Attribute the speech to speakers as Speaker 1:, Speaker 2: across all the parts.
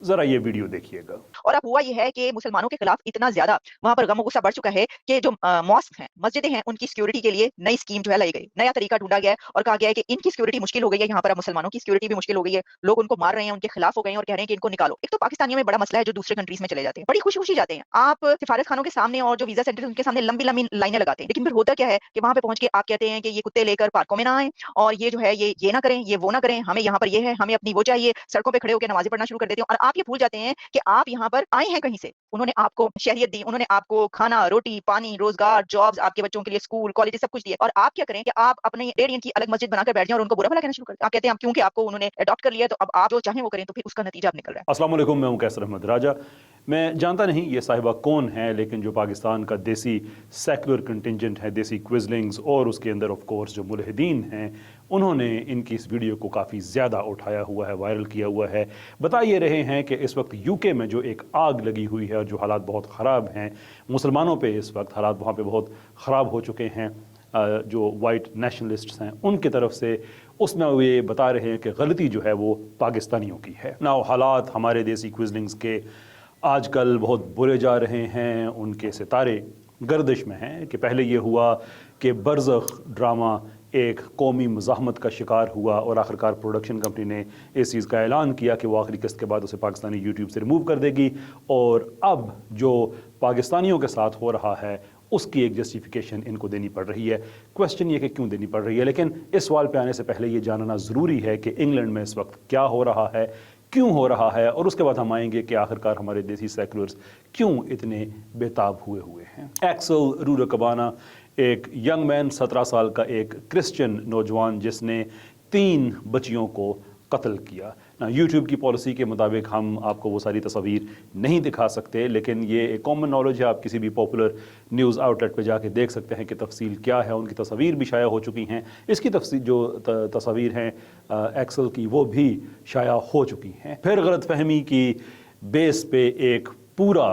Speaker 1: जरा ये वीडियो देखिएगा।
Speaker 2: और अब हुआ ये है कि मुसलमानों के खिलाफ इतना ज्यादा वहां पर गम गुस्सा बढ़ चुका है कि जो मॉस्क हैं, मस्जिदें हैं, उनकी सिक्योरिटी के लिए नई स्कीम जो है लाई गई, नया तरीका ढूंढा गया है और कहा गया है कि इनकी सिक्योरिटी मुश्किल हो गई है, यहाँ पर अब मुसलमानों की सिक्योरिटी भी मुश्किल हो गई है, लोग उनको मार रहे हैं, उनके खिलाफ हो गए हैं और कह रहे हैं कि इनको निकालो। एक तो पाकिस्तानियों में बड़ा मसला है जो दूसरे कंट्रीज में चले जाते हैं, बड़ी खुशी खुशी जाते हैं, आप सिफारत खानों के सामने और जो वीजा सेंटर उनके सामने लंबी लंबी लाइनें लगाते हैं, लेकिन फिर होता क्या है कि वहां पे पहुंच के आप कहते हैं कि ये कुत्ते लेकर पार्कों में ना आए और ये जो है ये ना करें, ये वो ना करें, हमें यहाँ पर ये है, हमें अपनी वो चाहिए, सड़कों पे खड़े होकर नमाजें पढ़ना शुरू कर देते हैं और आप ये भूल जाते हैं कि आप यहाँ पर आए हैं कहीं से। उन्होंने आपको शहरियत दी, उन्होंने आपको खाना, रोटी, पानी, रोजगार, जॉब्स, आपके बच्चों के लिए स्कूल, कॉलेज सब कुछ दिए और आप क्या करें कि आप अपने 1.5 की अलग मस्जिद बनाकर बैठ जाएं और उनको बुरा भला कहना शुरू कर दें। आप कहते हैं क्योंकि आपको उन्होंने अडॉप्ट कर लिया है तो अब आप जो चाहें वो करें, तो फिर उसका नतीजा अब निकल रहा है।
Speaker 1: अस्सलाम वालेकुम, मैं हूं कैसर अहमद राजा। मैं जानता नहीं ये साहिबा कौन है, लेकिन जो पाकिस्तान का देसी सेकुलर कंटिंजेंट है, देसी क्विजलिंग्स और उसके अंदर ऑफ कोर्स जो मुल्हिदीन हैं, उन्होंने इनकी इस वीडियो को काफ़ी ज़्यादा उठाया हुआ है, वायरल किया हुआ है। बता ये रहे हैं कि इस वक्त यूके में जो एक आग लगी हुई है और जो हालात बहुत ख़राब हैं, मुसलमानों पे इस वक्त हालात वहाँ पे बहुत ख़राब हो चुके हैं, जो वाइट नेशनलिस्ट्स हैं उनकी तरफ से, उसमें वो ये बता रहे हैं कि गलती जो है वो पाकिस्तानियों की है ना। हालात हमारे देसी क्विजलिंग्स के आजकल बहुत बुरे जा रहे हैं, उनके सितारे गर्दिश में हैं कि पहले ये हुआ कि बरज़ख ड्रामा एक कौमी मज़ाहमत का शिकार हुआ और आखिरकार प्रोडक्शन कंपनी ने इस चीज़ का ऐलान किया कि वो आखिरी किस्त के बाद उसे पाकिस्तानी यूट्यूब से रिमूव कर देगी, और अब जो पाकिस्तानियों के साथ हो रहा है उसकी एक जस्टिफिकेशन इनको देनी पड़ रही है। क्वेश्चन ये कि क्यों देनी पड़ रही है, लेकिन इस सवाल पे आने से पहले ये जानना ज़रूरी है कि इंग्लैंड में इस वक्त क्या हो रहा है, क्यों हो रहा है, और उसके बाद हम आएंगे कि आखिरकार हमारे देसी सेकुलर्स क्यों इतने बेताब हुए हुए हैं। एक्सल रूरकबाना एक यंग मैन, 17 साल का एक क्रिश्चियन नौजवान जिसने 3 बच्चियों को कत्ल किया ना। यूट्यूब की पॉलिसी के मुताबिक हम आपको वो सारी तस्वीर नहीं दिखा सकते, लेकिन ये एक कॉमन नॉलेज है, आप किसी भी पॉपुलर न्यूज़ आउटलेट पे जाके देख सकते हैं कि तफसील क्या है। उनकी तस्वीर भी शाया हो चुकी हैं, इसकी तफसील जो तस्वीर हैं एक्सल की वो भी शाया हो चुकी हैं। फिर गलत फहमी की बेस पे एक पूरा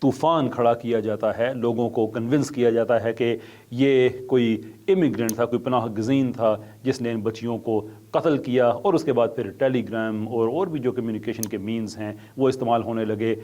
Speaker 1: तूफ़ान खड़ा किया जाता है, लोगों को कन्विंस किया जाता है कि ये कोई इमिग्रेंट था, कोई पनाह गज़ीन था जिसने इन बच्चियों को कत्ल किया, और उसके बाद फिर टेलीग्राम और भी जो कम्युनिकेशन के मीन्स हैं वो इस्तेमाल होने लगे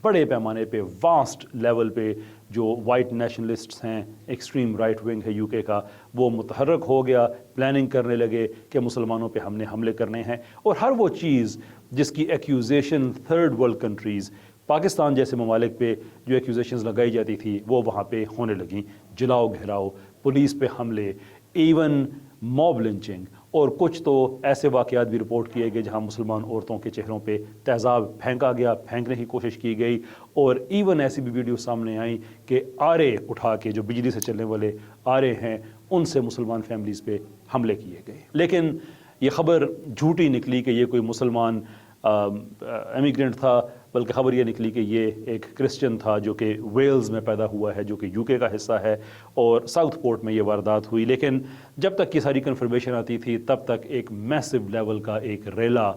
Speaker 1: बड़े पैमाने पे, वास्ट लेवल पे। जो वाइट नेशनलिस्ट्स हैं, एक्सट्रीम राइट विंग है यूके का, वो मुतहर्रक हो गया, प्लानिंग करने लगे कि मुसलमानों पे हमने हमले करने हैं, और हर वो चीज़ जिसकी accusation third world countries, Pakistan जैसे ममालिक पे जो एक्यूजेशंस लगाई जाती थी वो वहाँ पे होने लगी। जलाओ घेराव, पुलिस पे हमले, इवन मॉब लिंचिंग, और कुछ तो ऐसे वाक़यात भी रिपोर्ट किए गए जहाँ मुसलमान औरतों के चेहरों पे तेज़ाब फेंका गया, फेंकने की कोशिश की गई, और इवन ऐसी भी वीडियो सामने आई कि आरे उठा के, जो बिजली से चलने वाले आरे हैं, उनसे मुसलमान फैमिलीज़ पे हमले किए गए। लेकिन ये ख़बर झूठी निकली कि ये कोई मुसलमान एमिग्रेंट था, बल्कि ख़बर ये निकली कि ये एक क्रिश्चियन था जो कि वेल्स में पैदा हुआ है, जो कि यूके का हिस्सा है, और साउथ पोर्ट में ये वारदात हुई। लेकिन जब तक ये सारी कन्फर्मेशन आती थी तब तक एक मैसिव लेवल का एक रेला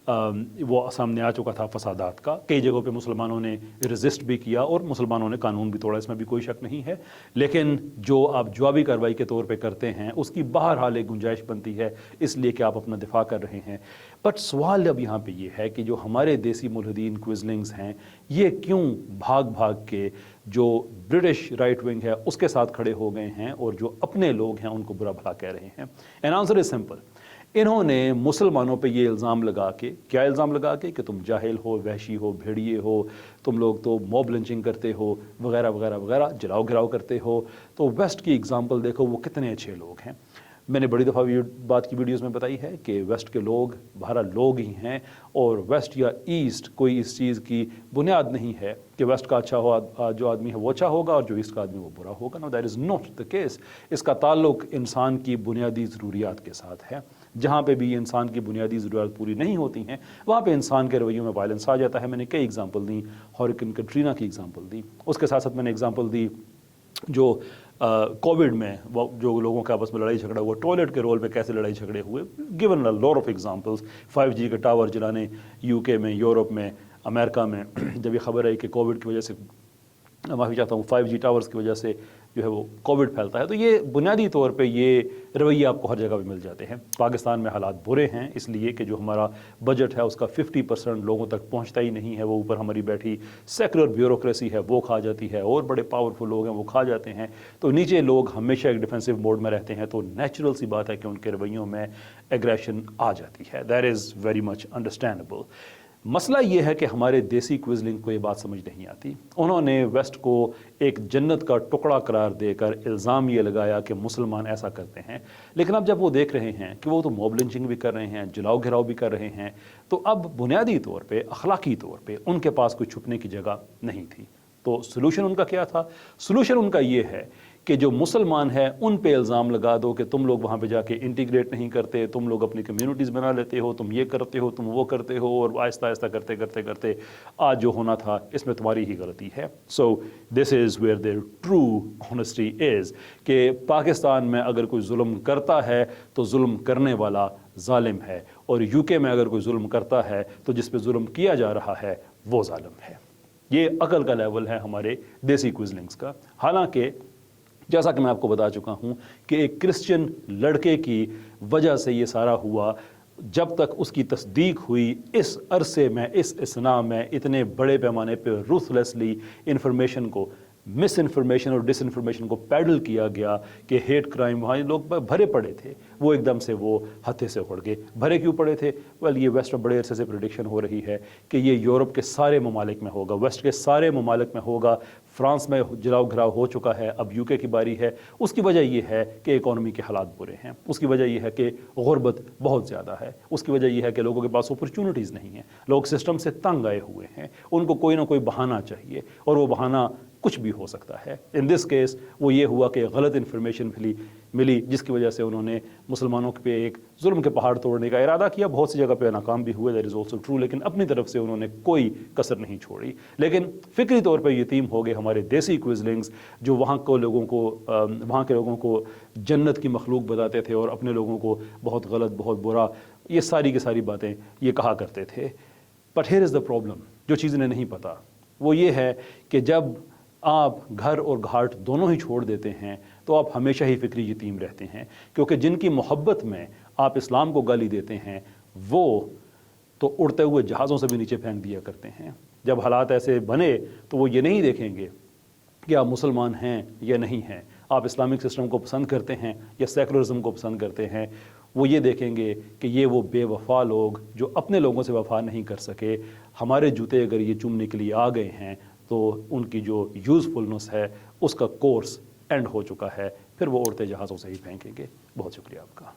Speaker 1: वो सामने आ चुका था फसादात का। कई जगहों पे मुसलमानों ने रेजिस्ट भी किया और मुसलमानों ने कानून भी तोड़ा, इसमें भी कोई शक नहीं है, लेकिन जो आप जवाबी कार्रवाई के तौर पे करते हैं उसकी बहरहाल एक गुंजाइश बनती है, इसलिए कि आप अपना दिफा कर रहे हैं। बट सवाल अब यहाँ पे ये है कि जो हमारे देसी मुल्हिदीन क्विजलिंग्स हैं, ये क्यों भाग भाग के जो ब्रिटिश राइट विंग है उसके साथ खड़े हो गए हैं और जो अपने लोग हैं उनको बुरा भला कह रहे हैं। An answer is simple. इन्होंने मुसलमानों पे ये इल्ज़ाम लगा के, क्या इल्ज़ाम लगा के, कि तुम जाहिल हो, वहशी हो, भेड़िए हो, तुम लोग तो मॉब लिंचिंग करते हो, वगैरह वगैरह वगैरह, जलाओ गिराओ करते हो। तो वेस्ट की एग्जांपल देखो, वो कितने अच्छे लोग हैं। मैंने बड़ी दफ़ा बात की वीडियोस में बताई है कि वेस्ट के लोग बहरहाल लोग ही हैं, और वेस्ट या ईस्ट कोई इस चीज़ की बुनियाद नहीं है कि वेस्ट का अच्छा हो, जो आदमी है वो अच्छा होगा और जो ईस्ट का आदमी वो बुरा होगा। No, that is not the case. इसका ताल्लुक इंसान की बुनियादी ज़रूरियात के साथ है। जहाँ पे भी इंसान की बुनियादी ज़रूरत पूरी नहीं होती हैं वहाँ पे इंसान के रवैयों में वायलेंस आ जाता है। मैंने कई एग्जांपल दी, हरिकेन कैटरीना की एग्जांपल दी, उसके साथ साथ मैंने एग्जांपल दी जो कोविड में वो जो लोगों के आपस में लड़ाई झगड़ा हुआ, टॉयलेट के रोल पे कैसे लड़ाई झगड़े हुए, given a lot of examples. 5G के टावर जलाने यूके में, यूरोप में, अमेरिका में, जब ये खबर आई कि कोविड की वजह से, माफ़ी चाहता हूँ, 5G टावर्स की वजह से जो है वो कोविड फैलता है। तो ये बुनियादी तौर पे ये रवैये आपको हर जगह पे मिल जाते हैं। पाकिस्तान में हालात बुरे हैं इसलिए कि जो हमारा बजट है उसका 50% लोगों तक पहुंचता ही नहीं है, वो ऊपर हमारी बैठी सेकुलर ब्यूरोक्रेसी है वो खा जाती है, और बड़े पावरफुल लोग हैं वो खा जाते हैं, तो नीचे लोग हमेशा एक डिफेंसिव मोड में रहते हैं, तो नेचुरल सी बात है कि उनके रवैयों में एग्रेशन आ जाती है। That is very much understandable. मसला ये है कि हमारे देसी क्विज़लिंग को ये बात समझ नहीं आती। उन्होंने वेस्ट को एक जन्नत का टुकड़ा करार देकर इल्ज़ाम ये लगाया कि मुसलमान ऐसा करते हैं, लेकिन अब जब वो देख रहे हैं कि वो तो मॉब लिंचिंग भी कर रहे हैं, जलाओ घिराव भी कर रहे हैं, तो अब बुनियादी तौर पे अखलाकी तौर पे उनके पास कोई छुपने की जगह नहीं थी। तो सोल्यूशन उनका क्या था? सोल्यूशन उनका ये है कि जो मुसलमान है उन पे इल्ज़ाम लगा दो कि तुम लोग वहाँ पे जाके इंटीग्रेट नहीं करते, तुम लोग अपनी कम्युनिटीज़ बना लेते हो, तुम ये करते हो, तुम वो करते हो, और आहिस्ता आहिस्ता करते करते करते आज जो होना था इसमें तुम्हारी ही गलती है। So this is where their true honesty is कि पाकिस्तान में अगर कोई जुल्म करता है तो जुल्म करने वाला जालिम है, और यूके में अगर कोई जुल्म करता है तो जिस पे जुल्म किया जा रहा है वो जालिम है। ये अकल का लेवल है हमारे देसी क्विज़लिंग्स का। हालांकि जैसा कि मैं आपको बता चुका हूं कि एक क्रिश्चियन लड़के की वजह से ये सारा हुआ, जब तक उसकी तस्दीक हुई इस अरसे में, इस इसना में इतने बड़े पैमाने पर रूथलेसली इंफॉर्मेशन को, मिस इन्फॉर्मेशन और डिस इन्फॉर्मेशन को पैडल किया गया कि हेट क्राइम, वहाँ लोग भरे पड़े थे, वो एकदम से वो हथे से उड़ गए। भरे क्यों पड़े थे? वेल, ये वेस्ट में बड़े अरसे से प्रेडिक्शन हो रही है कि ये यूरोप के सारे ममालिक में होगा, वेस्ट के सारे ममालिक में होगा। फ्रांस में जलाओ घिराव हो चुका है, अब यूके की बारी है। उसकी वजह यह है कि इकॉनमी के हालात बुरे हैं, उसकी वजह यह है कि गुर्बत बहुत ज़्यादा है, उसकी वजह यह है कि लोगों के पास अपॉर्चुनिटीज़ नहीं हैं, लोग सिस्टम से तंग आए हुए हैं, उनको कोई ना कोई बहाना चाहिए, और वो बहाना कुछ भी हो सकता है। इन दिस केस वो ये हुआ कि गलत इन्फॉर्मेशन मिली जिसकी वजह से उन्होंने मुसलमानों पे एक जुल्म के पहाड़ तोड़ने का इरादा किया। बहुत सी जगह पे नाकाम भी हुए, दैट इज़ ऑल्सो ट्रू, लेकिन अपनी तरफ से उन्होंने कोई कसर नहीं छोड़ी। लेकिन फिक्री तौर पर यतीम हो गए हमारे देसी क्विज़लिंग्स, जो वहाँ के लोगों को जन्नत की मखलूक बताते थे और अपने लोगों को बहुत गलत, बहुत बुरा, ये सारी की सारी बातें ये कहा करते थे। But here is the problem, जो चीज़ इन्हें नहीं पता वो ये है कि जब आप घर और घाट दोनों ही छोड़ देते हैं तो आप हमेशा ही फिक्री यतीम रहते हैं, क्योंकि जिनकी मोहब्बत में आप इस्लाम को गाली देते हैं वो तो उड़ते हुए जहाज़ों से भी नीचे फेंक दिया करते हैं। जब हालात ऐसे बने तो वो ये नहीं देखेंगे कि आप मुसलमान हैं या नहीं हैं, आप इस्लामिक सिस्टम को पसंद करते हैं या सेकुलरिज्म को पसंद करते हैं, वो ये देखेंगे कि ये वो बेवफा लोग जो अपने लोगों से वफा नहीं कर सके, हमारे जूते अगर ये चूमने के लिए आ गए हैं तो उनकी जो यूज़फुलनेस है उसका कोर्स एंड हो चुका है, फिर वो उड़ते जहाज़ों से ही फेंकेंगे। बहुत शुक्रिया आपका।